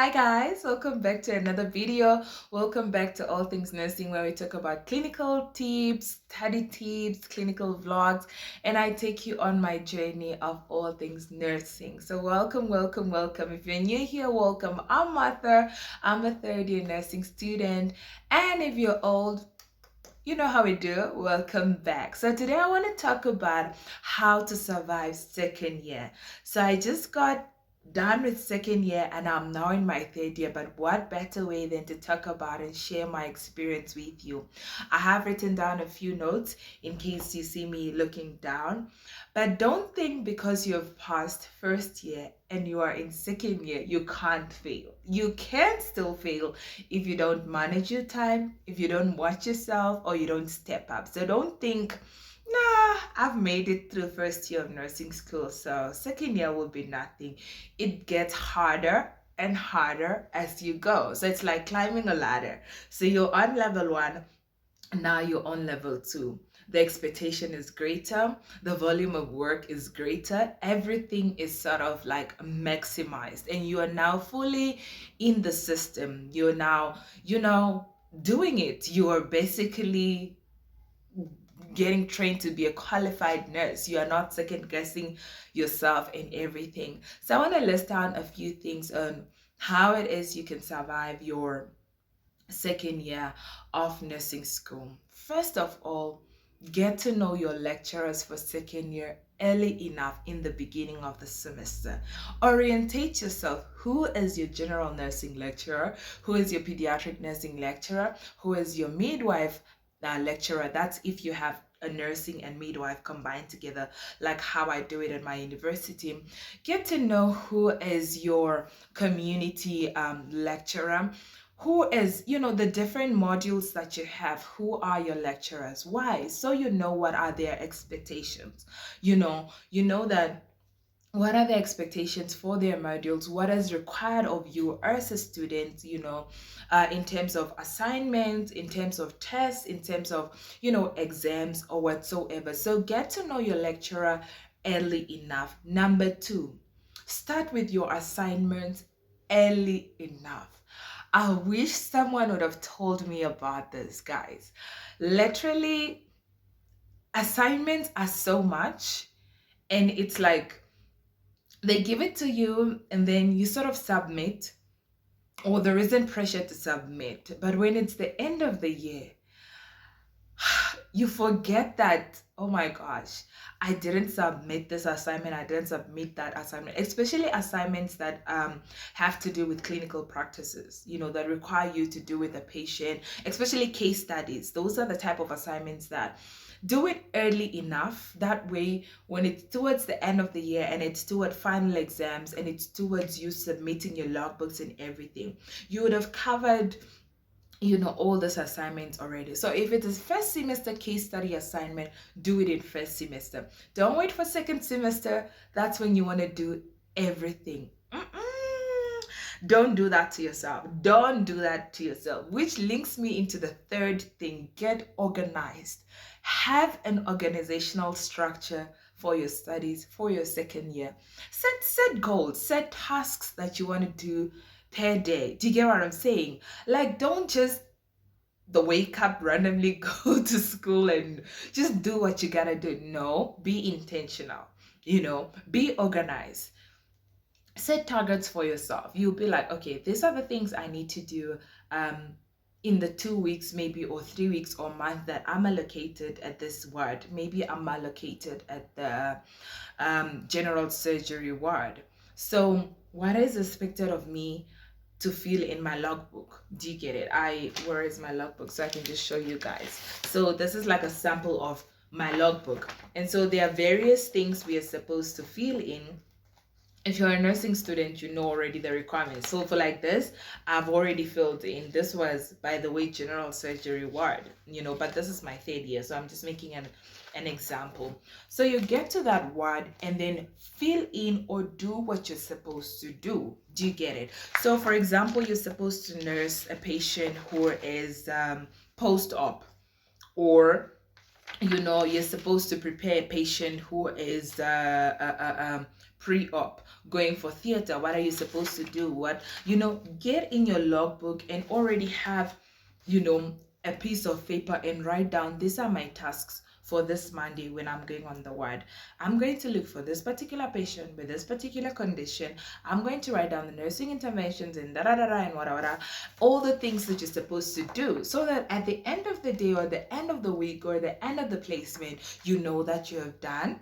Hi guys, welcome back to another video. Welcome back to All Things Nursing, where we talk about clinical tips, study tips, clinical vlogs, and I take you on my journey of all things nursing. So welcome, welcome, welcome. If you're new here, welcome. I'm Martha. I'm a third year nursing student, and if you're old, you know how we do. Welcome back. So today I want to talk about how to survive second year. So I just got done with second year and I'm now in my third year, but what better way than to talk about and share my experience with you? I have written down a few notes in case you see me looking down, but don't think because you've passed first year and you are in second year you can't fail. You can still fail if you don't manage your time, if you don't watch yourself, or you don't step up. So don't think, nah, I've made it through first year of nursing school, so second year will be nothing. It gets harder and harder as you go. So it's like climbing a ladder. So you're on level one, now you're on level two. The expectation is greater, the volume of work is greater, everything is sort of like maximized, and you are now fully in the system. You're now, doing it. You are basically getting trained to be a qualified nurse. You are not second guessing yourself and everything. So I want to list down a few things on how it is you can survive your second year of nursing school. First of all, get to know your lecturers for second year early enough in the beginning of the semester. Orientate yourself. Who is your general nursing lecturer? Who is your pediatric nursing lecturer? Who is your midwife lecturer? That's if you have a nursing and midwife combined together, like how I do it at my university. Get to know who is your community lecturer, who is, the different modules that you have. Who are your lecturers? Why? So you know what are their expectations. You know that what are the expectations for their modules, what is required of you as a student, in terms of assignments, in terms of tests, in terms of, exams or whatsoever. So get to know your lecturer early enough. Number two, start with your assignments early enough. I wish someone would have told me about this, guys. Literally, assignments are so much, and it's like they give it to you and then you sort of submit, or there isn't pressure to submit. But when it's the end of the year, you forget that, oh my gosh, I didn't submit this assignment, I didn't submit that assignment, especially assignments that have to do with clinical practices, that require you to do with a patient, especially case studies. Those are the type of assignments that do it early enough. That way, when it's towards the end of the year and it's toward final exams and it's towards you submitting your logbooks and everything, you would have covered all this assignments already. So if it is first semester case study assignment, do it in first semester. Don't wait for second semester. That's when you want to do everything. Don't do that to yourself. Don't do that to yourself. Which links me into the third thing: get organized. Have an organizational structure for your studies for your second year. Set goals, set tasks that you want to do per day. Do you get what I'm saying? Like, don't just the wake up randomly go to school and just do what you gotta do. No, be intentional, be organized. Set targets for yourself. You'll be like, okay, these are the things I need to do in the 2 weeks maybe, or 3 weeks or month that I'm allocated at this ward. Maybe I'm allocated at the general surgery ward. So what is expected of me to fill in my logbook? Do you get it? Where is my logbook? So I can just show you guys. So this is like a sample of my logbook. And so there are various things we are supposed to fill in. If you're a nursing student, you know already the requirements. So for like this, I've already filled in. This was, by the way, general surgery ward, but this is my third year, so I'm just making an example. So you get to that ward and then fill in or do what you're supposed to do. Do you get it? So for example, you're supposed to nurse a patient who is post-op, or you're supposed to prepare a patient who is pre-op, going for theater, what are you supposed to do, what, get in your logbook and already have, a piece of paper and write down, these are my tasks for this Monday when I'm going on the ward. I'm going to look for this particular patient with this particular condition. I'm going to write down the nursing interventions and da da da da and whatever, all the things that you're supposed to do, so that at the end of the day or the end of the week or the end of the placement, you know that you have done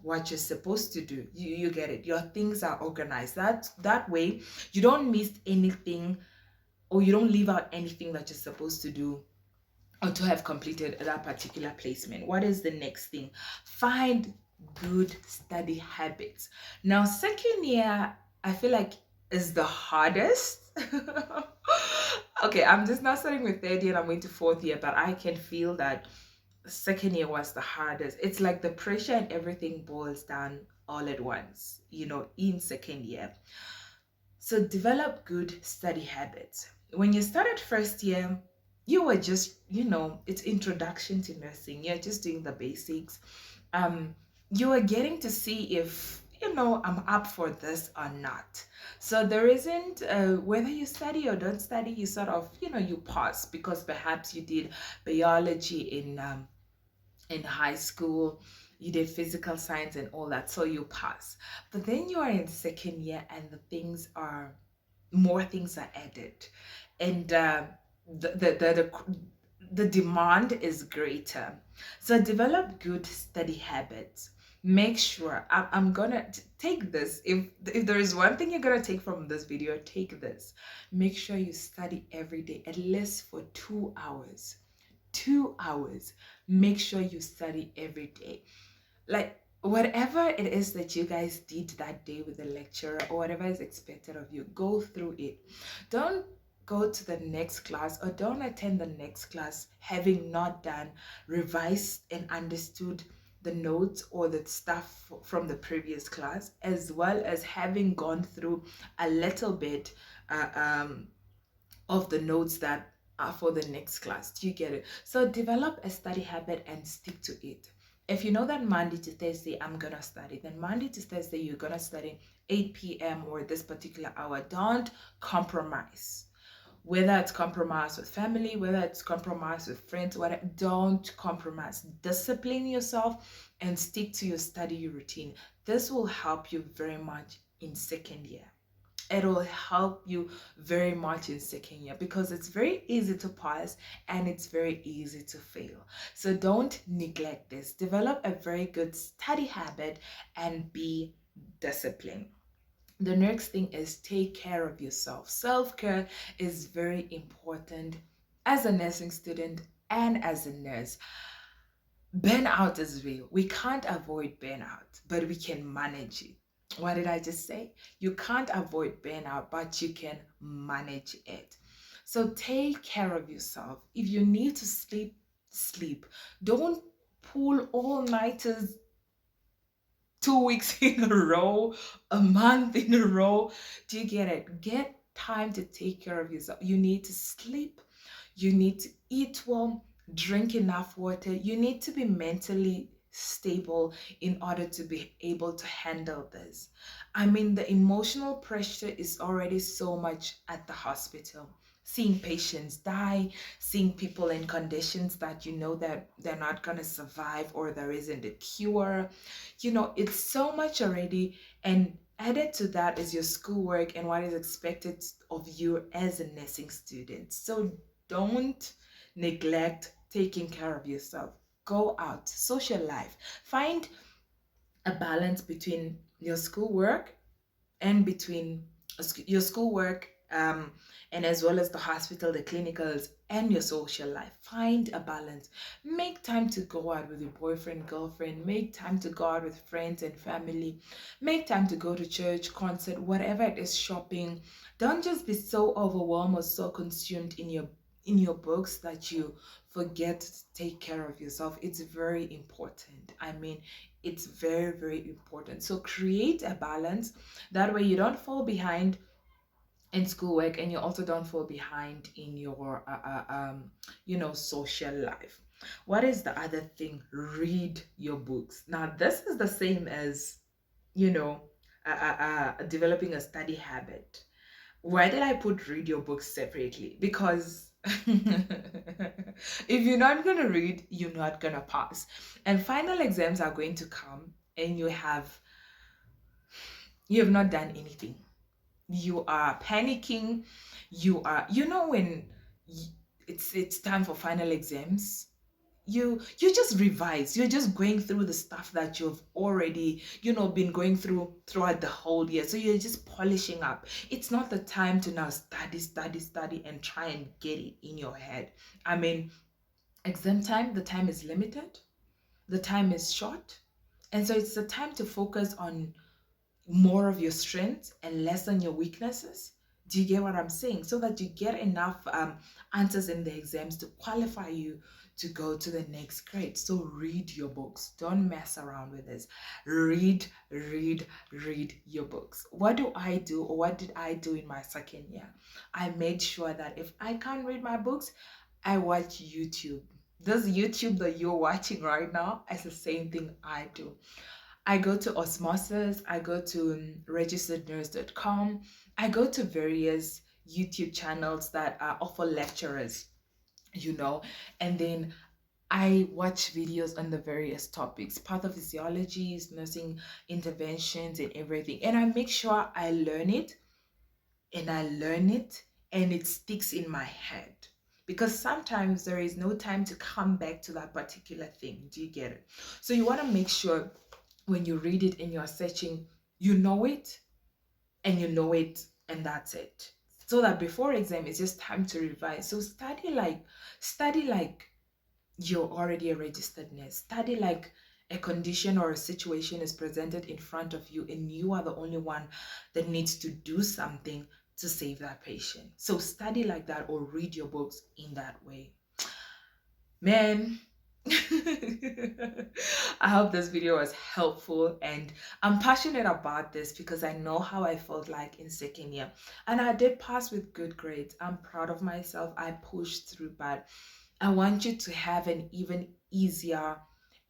what you're supposed to do. You get it. Your things are organized. That way you don't miss anything, or you don't leave out anything that you're supposed to do or to have completed that particular placement. What is the next thing? Find good study habits. Now, second year, I feel like is the hardest. Okay, I'm just not starting with third year, I'm going to fourth year, but I can feel that second year was the hardest. It's like the pressure and everything boils down all at once, in second year. So develop good study habits. When you started first year, you were just, it's introduction to nursing. You're just doing the basics. You are getting to see if, I'm up for this or not. So there isn't, whether you study or don't study, you sort of, you pause because perhaps you did biology in high school, you did physical science and all that, so you pass. But then you are in second year and more things are added, and the demand is greater. So develop good study habits. Make sure, I'm gonna take this, if there is one thing you're gonna take from this video, take this. Make sure you study every day, at least for 2 hours. 2 hours. Make sure you study every day. Like, whatever it is that you guys did that day with the lecturer or whatever is expected of you, go through it. Don't go to the next class or don't attend the next class having not done, revised and understood the notes or the stuff from the previous class, as well as having gone through a little bit of the notes that are for the next class. Do you get it? So develop a study habit and stick to it. If you know that Monday to Thursday I'm gonna study, then Monday to Thursday you're gonna study 8 p.m. or this particular hour. Don't compromise. Whether it's compromise with family, whether it's compromise with friends, whatever, don't compromise. Discipline yourself and stick to your study routine. This will help you very much in second year. It will help you very much in second year because it's very easy to pass and it's very easy to fail. So don't neglect this. Develop a very good study habit and be disciplined. The next thing is take care of yourself. Self-care is very important as a nursing student and as a nurse. Burnout is real. We can't avoid burnout, but we can manage it. What did I just say? You can't avoid burnout, but you can manage it. So take care of yourself. If you need to sleep, sleep. Don't pull all-nighters 2 weeks in a row, a month in a row. Do you get it? Get time to take care of yourself. You need to sleep. You need to eat well, drink enough water. You need to be mentally stable in order to be able to handle this. I mean, the emotional pressure is already so much at the hospital. Seeing patients die, seeing people in conditions that you know that they're not going to survive or there isn't a cure. It's so much already. And added to that is your schoolwork and what is expected of you as a nursing student. So don't neglect taking care of yourself. Go out, social life. Find a balance between your schoolwork and between your schoolwork and as well as the hospital, the clinicals, and your social life. Find a balance. Make time to go out with your boyfriend, girlfriend. Make time to go out with friends and family. Make time to go to church, concert, whatever it is, shopping. Don't just be so overwhelmed or so consumed in your books that you forget to take care of yourself. It's very important. I mean, it's very, very important. So create a balance. That way you don't fall behind in schoolwork and you also don't fall behind in your social life. What is the other thing? Read your books. Now this is the same as developing a study habit. Why did I put read your books separately? Because if you're not going to read, you're not going to pass. And final exams are going to come and you have not done anything. You are panicking. When it's time for final exams, you just revise. You're just going through the stuff that you've already been going through throughout the whole year, so you're just polishing up. It's not the time to now study and try and get it in your head. I mean, exam time, the time is limited, the time is short, and so it's the time to focus on more of your strengths and less on your weaknesses. Do you get what I'm saying? So that you get enough answers in the exams to qualify you to go to the next grade. So read your books. Don't mess around with this. Read your books. What do I do, or what did I do in my second year? I made sure that if I can't read my books, I watch YouTube. This YouTube that you're watching right now is the same thing I do. I go to Osmosis, I go to registerednurse.com, I go to various YouTube channels that offer lecturers, and then I watch videos on the various topics, pathophysiologies, nursing interventions, and everything. And I make sure I learn it and it sticks in my head. Because sometimes there is no time to come back to that particular thing. Do you get it? So you want to make sure when you read it and you're searching, you know it and that's it. So that before exam, it's just time to revise. So study like you're already a registered nurse. Study like a condition or a situation is presented in front of you and you are the only one that needs to do something to save that patient. So study like that, or read your books in that way. Man, I hope this video was helpful, and I'm passionate about this because I know how I felt like in second year, and I did pass with good grades. I'm proud of myself. I pushed through, but I want you to have an even easier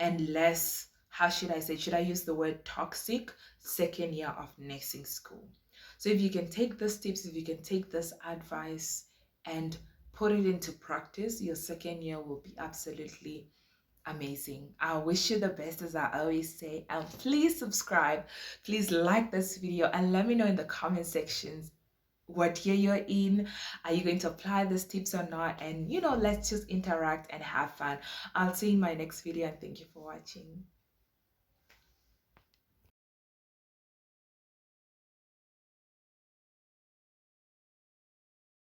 and less, how should I say, should I use the word toxic, second year of nursing school. So if you can take these tips, if you can take this advice and put it into practice, your second year will be absolutely amazing. I wish you the best, as I always say, and please subscribe, please like this video, and let me know in the comment sections what year you're in. Are you going to apply these tips or not? And let's just interact and have fun. I'll see you in my next video, and thank you for watching.